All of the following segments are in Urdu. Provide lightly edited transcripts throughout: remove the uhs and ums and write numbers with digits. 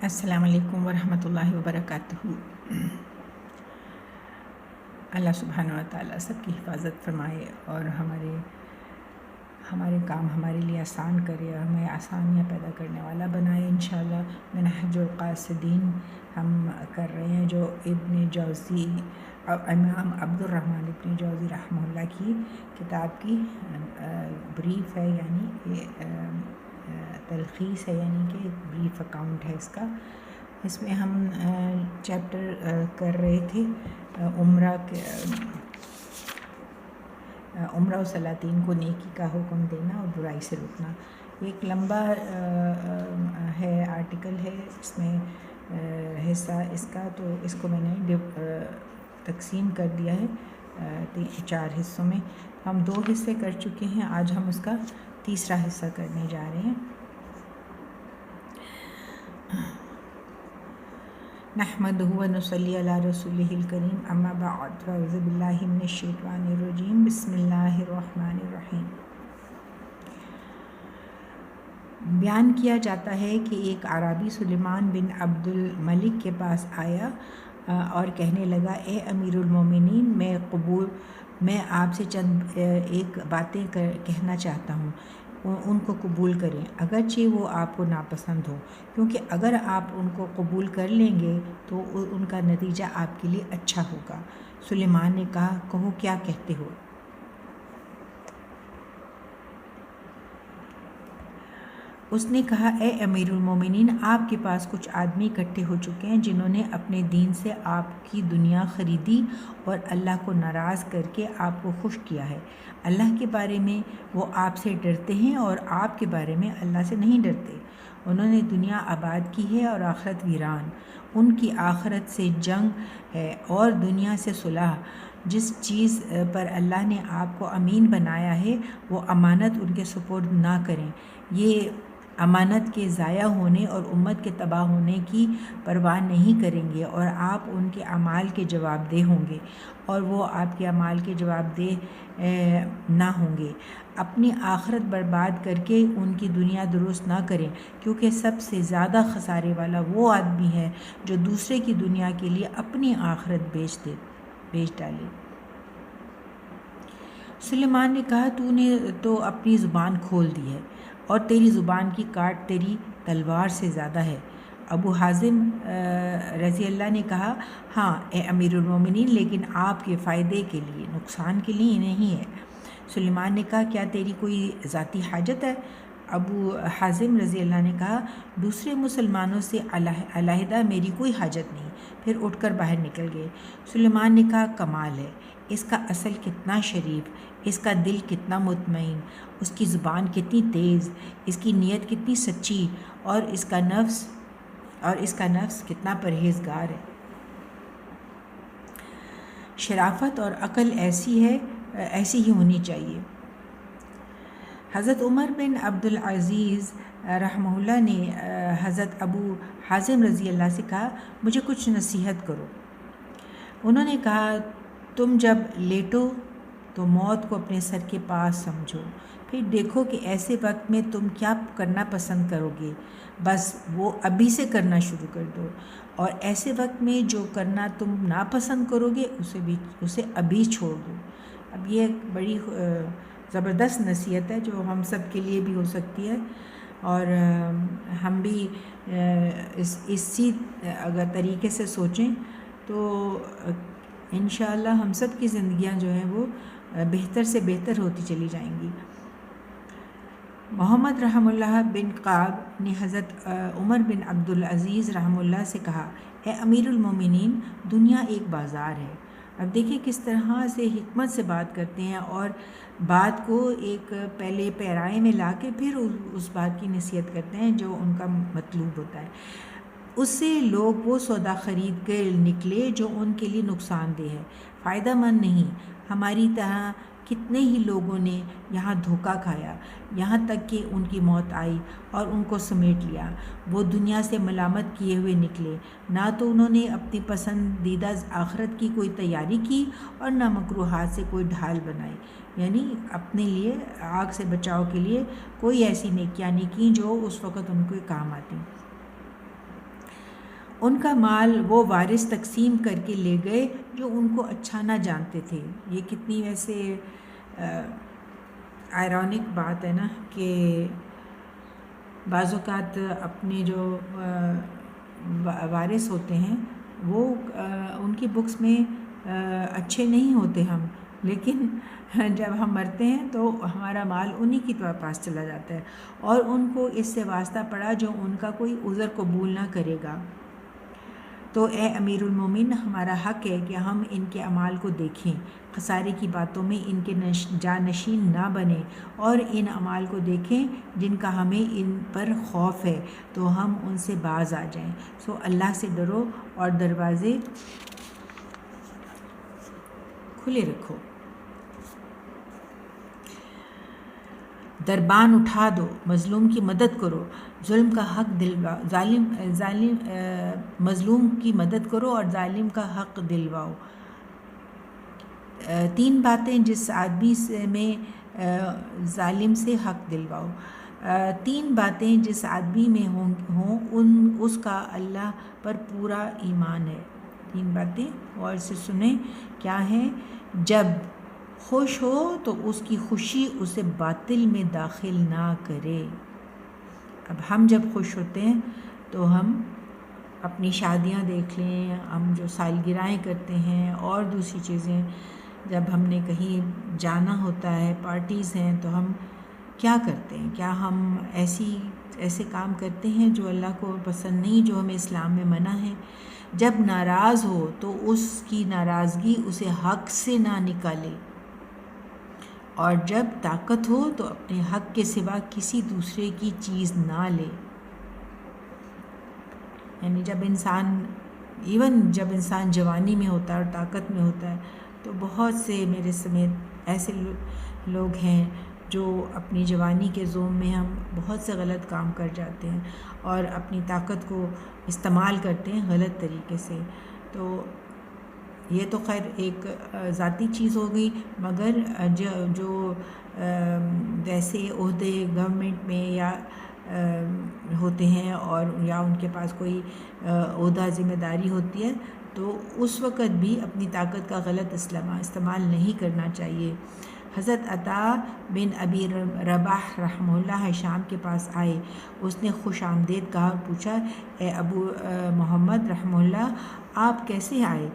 السلام علیکم ورحمۃ اللہ وبرکاتہ۔ اللہ سبحانہ و تعالیٰ سب کی حفاظت فرمائے اور ہمارے کام ہمارے لیے آسان کرے اور ہمیں آسانیاں پیدا کرنے والا بنائے انشاءاللہ۔ منہج القاصدین ہم کر رہے ہیں، جو ابن جوزی امام عبد الرحمن ابن جوزی رحمہ اللہ کی کتاب کی بریف ہے، یعنی تلخیص ہے، یعنی کہ ایک بریف اکاؤنٹ ہے اس کا۔ اس میں ہم چیپٹر کر رہے تھے عمرہ و سلاطین کو نیکی کا حکم دینا اور برائی سے روکنا۔ ایک لمبا ہے آرٹیکل ہے، اس میں حصہ اس کا، تو اس کو میں نے تقسیم کر دیا ہے 4 حصوں میں۔ ہم 2 حصے کر چکے ہیں، آج ہم اس کا تیسرا حصہ کرنے جا رہے ہیں۔ نحمدہ و نصلی علی رسولہ الکریم، اما بعد، فاعوذ باللہ من الشیطان الرجیم، بسم اللہ الرحمن الرحیم۔ بیان کیا جاتا ہے کہ ایک اعرابی سلیمان بن عبد الملک کے پاس آیا اور کہنے لگا، اے امیر المومنین، میں آپ سے چند ایک باتیں کہنا چاہتا ہوں، ان کو قبول کریں اگرچہ وہ آپ کو ناپسند ہو، کیونکہ اگر آپ ان کو قبول کر لیں گے تو ان کا نتیجہ آپ کے لیے اچھا ہوگا۔ سلیمان نے کہا، کہو کیا کہتے ہو؟ اس نے کہا، اے امیر المومنین، آپ کے پاس کچھ آدمی اکٹھے ہو چکے ہیں جنہوں نے اپنے دین سے آپ کی دنیا خریدی اور اللہ کو ناراض کر کے آپ کو خوش کیا ہے۔ اللہ کے بارے میں وہ آپ سے ڈرتے ہیں اور آپ کے بارے میں اللہ سے نہیں ڈرتے۔ انہوں نے دنیا آباد کی ہے اور آخرت ویران۔ ان کی آخرت سے جنگ ہے اور دنیا سے صلح۔ جس چیز پر اللہ نے آپ کو امین بنایا ہے وہ امانت ان کے سپرد نہ کریں۔ یہ امانت کے ضائع ہونے اور امت کے تباہ ہونے کی پرواہ نہیں کریں گے، اور آپ ان کے اعمال کے جواب دہ ہوں گے اور وہ آپ کے اعمال کے جواب دہ نہ ہوں گے۔ اپنی آخرت برباد کر کے ان کی دنیا درست نہ کریں، کیونکہ سب سے زیادہ خسارے والا وہ آدمی ہے جو دوسرے کی دنیا کے لیے اپنی آخرت بیچ ڈالے۔ سلیمان نے کہا، تو نے تو اپنی زبان کھول دی ہے اور تیری زبان کی کاٹ تیری تلوار سے زیادہ ہے۔ ابو حازم رضی اللہ نے کہا، ہاں اے امیر المومنین، لیکن آپ کے فائدے کے لیے، نقصان کے لیے نہیں ہے۔ سلیمان نے کہا، کیا تیری کوئی ذاتی حاجت ہے؟ ابو حازم رضی اللہ نے کہا، دوسرے مسلمانوں سے علیحدہ میری کوئی حاجت نہیں۔ پھر اٹھ کر باہر نکل گئے۔ سلیمان نے کہا، کمال ہے، اس کا اصل کتنا شریف، اس کا دل کتنا مطمئن، اس کی زبان کتنی تیز، اس کی نیت کتنی سچی، اور اس کا نفس کتنا پرہیزگار ہے۔ شرافت اور عقل ایسی ہی ہونی چاہیے۔ حضرت عمر بن عبد العزیز رحمہ اللہ نے حضرت ابو حازم رضی اللہ سے کہا، مجھے کچھ نصیحت کرو۔ انہوں نے کہا، تم جب لیٹو تو موت کو اپنے سر کے پاس سمجھو، پھر دیکھو کہ ایسے وقت میں تم کیا کرنا پسند کرو گے، بس وہ ابھی سے کرنا شروع کر دو، اور ایسے وقت میں جو کرنا تم ناپسند کرو گے اسے ابھی چھوڑ دو۔ اب یہ ایک بڑی زبردست نصیحت ہے جو ہم سب کے لیے بھی ہو سکتی ہے، اور ہم بھی اسی اگر طریقے سے سوچیں تو انشاءاللہ ہم سب کی زندگیاں جو ہیں وہ بہتر سے بہتر ہوتی چلی جائیں گی۔ محمد رحمہ اللہ بن قعب نے حضرت عمر بن عبد العزیز رحمہ اللہ سے کہا، اے امیر المومنین، دنیا ایک بازار ہے۔ اب دیکھیں کس طرح سے حکمت سے بات کرتے ہیں، اور بات کو ایک پہلے پیرائے میں لا کے پھر اس بات کی نصیحت کرتے ہیں جو ان کا مطلوب ہوتا ہے۔ اس سے لوگ وہ سودا خرید کر نکلے جو ان کے لیے نقصان دہ ہے، فائدہ مند نہیں۔ ہماری طرح کتنے ہی لوگوں نے یہاں دھوکہ کھایا، یہاں تک کہ ان کی موت آئی اور ان کو سمیٹ لیا۔ وہ دنیا سے ملامت کیے ہوئے نکلے، نہ تو انہوں نے اپنی پسندیدہ آخرت کی کوئی تیاری کی اور نہ مکروہات سے کوئی ڈھال بنائی، یعنی اپنے لیے آگ سے بچاؤ کے لیے کوئی ایسی نیکیاں نہیں کیں جو اس وقت ان کو کام آتی۔ ان کا مال وہ وارث تقسیم کر کے لے گئے جو ان کو اچھا نہ جانتے تھے۔ یہ کتنی ویسے آئرونک بات ہے نا کہ بعض اوقات اپنے جو وارث ہوتے ہیں وہ ان کی بکس میں اچھے نہیں ہوتے ہم، لیکن جب ہم مرتے ہیں تو ہمارا مال انہی کی پاس چلا جاتا ہے، اور ان کو اس سے واسطہ پڑا جو ان کا کوئی عذر قبول نہ کرے گا۔ تو اے امیر المومن، ہمارا حق ہے کہ ہم ان کے اعمال کو دیکھیں، خسارے کی باتوں میں ان کے جانشین نہ بنیں، اور ان اعمال کو دیکھیں جن کا ہمیں ان پر خوف ہے تو ہم ان سے باز آ جائیں۔ سو اللہ سے ڈرو اور دروازے کھلے رکھو، دربان اٹھا دو، مظلوم کی مدد کرو، ظلم کا حق دلواؤ، مظلوم کی مدد کرو اور ظالم کا حق دلواؤ۔ 3 باتیں جس آدمی میں ظالم سے حق دلواؤ۔ 3 باتیں جس آدمی میں ہوں اس کا اللہ پر پورا ایمان ہے۔ 3 باتیں غور سے سنیں کیا ہیں؟ جب خوش ہو تو اس کی خوشی اسے باطل میں داخل نہ کرے۔ اب ہم جب خوش ہوتے ہیں تو ہم اپنی شادیاں دیکھ لیں، ہم جو سالگرہیں کرتے ہیں اور دوسری چیزیں، جب ہم نے کہیں جانا ہوتا ہے، پارٹیز ہیں، تو ہم کیا کرتے ہیں؟ کیا ہم ایسے کام کرتے ہیں جو اللہ کو پسند نہیں، جو ہمیں اسلام میں منع ہے؟ جب ناراض ہو تو اس کی ناراضگی اسے حق سے نہ نکالے، اور جب طاقت ہو تو اپنے حق کے سوا کسی دوسرے کی چیز نہ لے۔ یعنی جب انسان جوانی میں ہوتا ہے اور طاقت میں ہوتا ہے تو بہت سے میرے سمیت ایسے لوگ ہیں جو اپنی جوانی کے زوم میں ہم بہت سے غلط کام کر جاتے ہیں اور اپنی طاقت کو استعمال کرتے ہیں غلط طریقے سے۔ تو یہ تو خیر ایک ذاتی چیز ہو گئی، مگر جو ویسے عہدے گورنمنٹ میں یا ہوتے ہیں اور یا ان کے پاس کوئی عہدہ ذمہ داری ہوتی ہے تو اس وقت بھی اپنی طاقت کا غلط استعمال نہیں کرنا چاہیے۔ حضرت عطا بن ابی رباح رحمہ اللہ شام کے پاس آئے، اس نے خوش آمدید کہا اور پوچھا، اے ابو محمد رحمہ اللہ، آپ کیسے آئے؟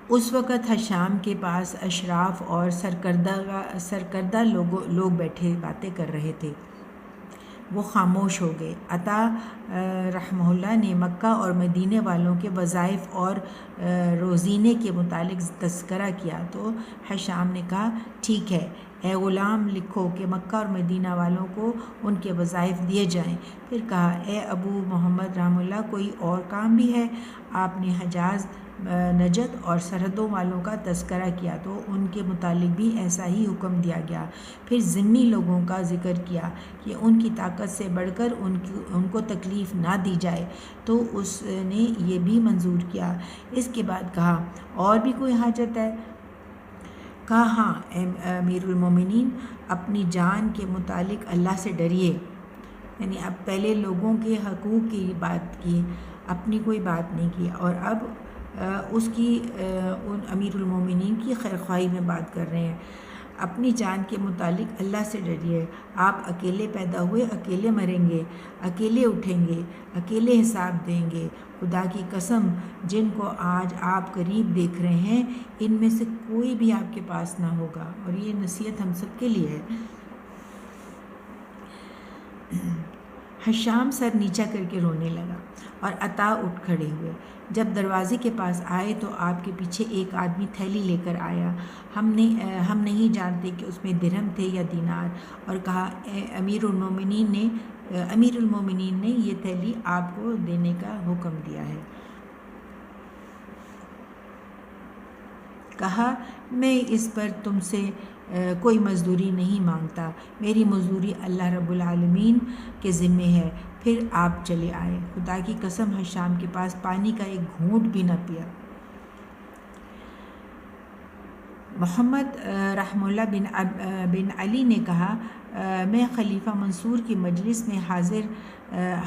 اس وقت حشام کے پاس اشراف اور سرکردہ لوگ بیٹھے باتیں کر رہے تھے، وہ خاموش ہو گئے۔ عطا رحمہ اللہ نے مکہ اور مدینے والوں کے وظائف اور روزینے کے متعلق تذکرہ کیا تو حشام نے کہا، ٹھیک ہے، اے غلام، لکھو کہ مکہ اور مدینہ والوں کو ان کے وظائف دیے جائیں۔ پھر کہا، اے ابو محمد رحمہ اللہ، کوئی اور کام بھی ہے؟ آپ نے حجاز، نجد اور سرحدوں والوں کا تذکرہ کیا تو ان کے متعلق بھی ایسا ہی حکم دیا گیا۔ پھر ذمہ لوگوں کا ذکر کیا کہ ان کی طاقت سے بڑھ کر ان کو تکلیف نہ دی جائے تو اس نے یہ بھی منظور کیا۔ اس کے بعد کہا، اور بھی کوئی حاجت ہے؟ کہا، ہاں اے امیر المومنین، اپنی جان کے متعلق اللہ سے ڈریے۔ یعنی اب پہلے لوگوں کے حقوق کی بات کی، اپنی کوئی بات نہیں کی، اور اب اس کی امیر المومنین کی خیرخواہی میں بات کر رہے ہیں۔ اپنی جان کے متعلق اللہ سے ڈریے۔ آپ اکیلے پیدا ہوئے، اکیلے مریں گے، اکیلے اٹھیں گے، اکیلے حساب دیں گے۔ خدا کی قسم، جن کو آج آپ قریب دیکھ رہے ہیں ان میں سے کوئی بھی آپ کے پاس نہ ہوگا، اور یہ نصیحت ہم سب کے لیے ہے۔ حشام سر نیچا کر کے رونے لگا اور عطا اٹھ کھڑے ہوئے۔ جب دروازے کے پاس آئے تو آپ کے پیچھے ایک آدمی تھیلی لے کر آیا۔ ہم نہیں جانتے کہ اس میں درہم تھے یا دینار، اور کہا، امیر المومنین نے یہ تھیلی آپ کو دینے کا حکم دیا ہے۔ کہا، میں اس پر تم سے کوئی مزدوری نہیں مانگتا، میری مزدوری اللہ رب العالمین کے ذمے ہے۔ پھر آپ چلے آئے۔ خدا کی قسم، حشام کے پاس پانی کا ایک گھونٹ بھی نہ پیا۔ محمد رحمہ اللہ بن علی نے کہا، میں خلیفہ منصور کی مجلس میں حاضر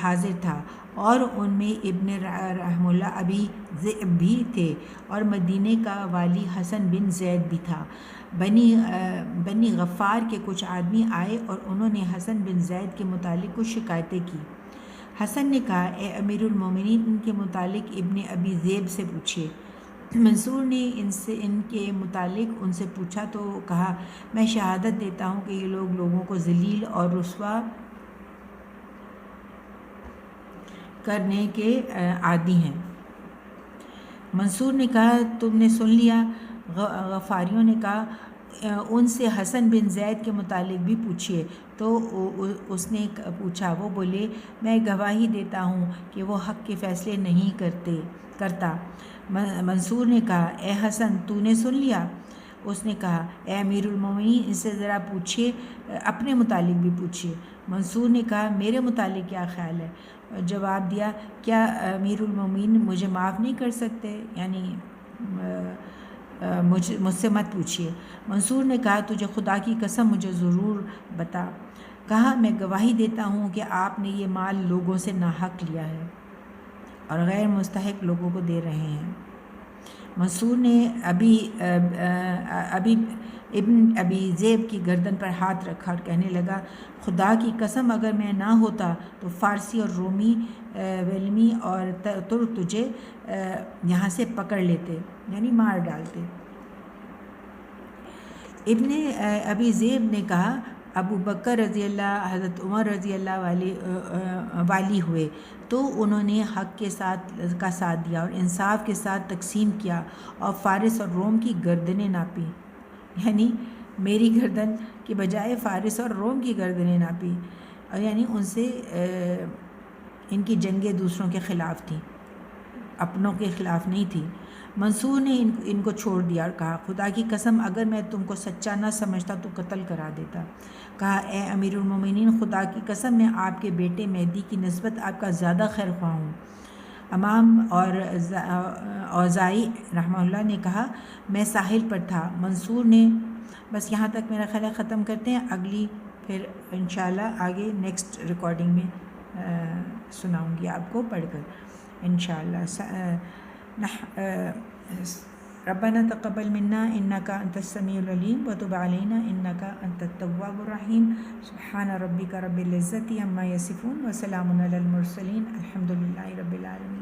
حاضر تھا، اور ان میں ابن رحم اللہ ابی ذئب بھی تھے، اور مدینے کا والی حسن بن زید بھی تھا۔ بنی غفار کے کچھ آدمی آئے اور انہوں نے حسن بن زید کے متعلق کچھ شکایتیں کی۔ حسن نے کہا، اے امیر المومنین، ان کے متعلق ابن ابی ذئب سے پوچھیے۔ منصور نے ان کے متعلق ان سے پوچھا تو کہا، میں شہادت دیتا ہوں کہ یہ لوگوں کو ذلیل اور رسوا کرنے کے عادی ہیں۔ منصور نے کہا، تم نے سن لیا؟ غفاریوں نے کہا، ان سے حسن بن زید کے متعلق بھی پوچھیے۔ تو اس نے پوچھا، وہ بولے، میں گواہی دیتا ہوں کہ وہ حق کے فیصلے نہیں کرتا۔ منصور نے کہا، اے حسن، تو نے سن لیا؟ اس نے کہا، اے امیر المومنین، ان سے ذرا پوچھیے، اپنے متعلق بھی پوچھیے۔ منصور نے کہا، میرے متعلق کیا خیال ہے؟ جواب دیا، کیا امیر المومنین مجھے معاف نہیں کر سکتے؟ یعنی مجھ سے مت پوچھیے۔ منصور نے کہا، تجھے خدا کی قسم مجھے ضرور بتا۔ کہا، میں گواہی دیتا ہوں کہ آپ نے یہ مال لوگوں سے ناحق لیا ہے اور غیر مستحق لوگوں کو دے رہے ہیں۔ منصور نے ابن ابی ذئب کی گردن پر ہاتھ رکھا اور کہنے لگا، خدا کی قسم اگر میں نہ ہوتا تو فارسی اور رومی ویلمی اور ترک تجھے یہاں سے پکڑ لیتے، یعنی مار ڈالتے۔ ابن ابی ذئب نے کہا، ابو بکر رضی اللہ، حضرت عمر رضی اللہ والی ہوئے تو انہوں نے حق کا ساتھ دیا اور انصاف کے ساتھ تقسیم کیا اور فارس اور روم کی گردنیں ناپی، یعنی میری گردن کی بجائے فارس اور روم کی گردنیں ناپی، اور یعنی ان سے ان کی جنگیں دوسروں کے خلاف تھیں، اپنوں کے خلاف نہیں تھی۔ منصور نے ان کو چھوڑ دیا اور کہا، خدا کی قسم اگر میں تم کو سچا نہ سمجھتا تو قتل کرا دیتا۔ کہا، اے امیر المومنین، خدا کی قسم میں آپ کے بیٹے مہدی کی نسبت آپ کا زیادہ خیر خواہ ہوں۔ امام اور اوزاعی رحمہ اللہ نے کہا، میں ساحل پر تھا۔ منصور نے بس یہاں تک میرا خیال ختم کرتے ہیں، اگلی پھر انشاءاللہ آگے نیکسٹ ریکارڈنگ میں سناؤں گی آپ کو پڑھ کر انشاءاللہ۔ ربنا تقبل منا انك انت السميع العليم وتب علينا انك انت التواب الرحيم سبحان ربك رب العزة عما يصفون وسلام على المرسلين الحمد لله رب العالمين۔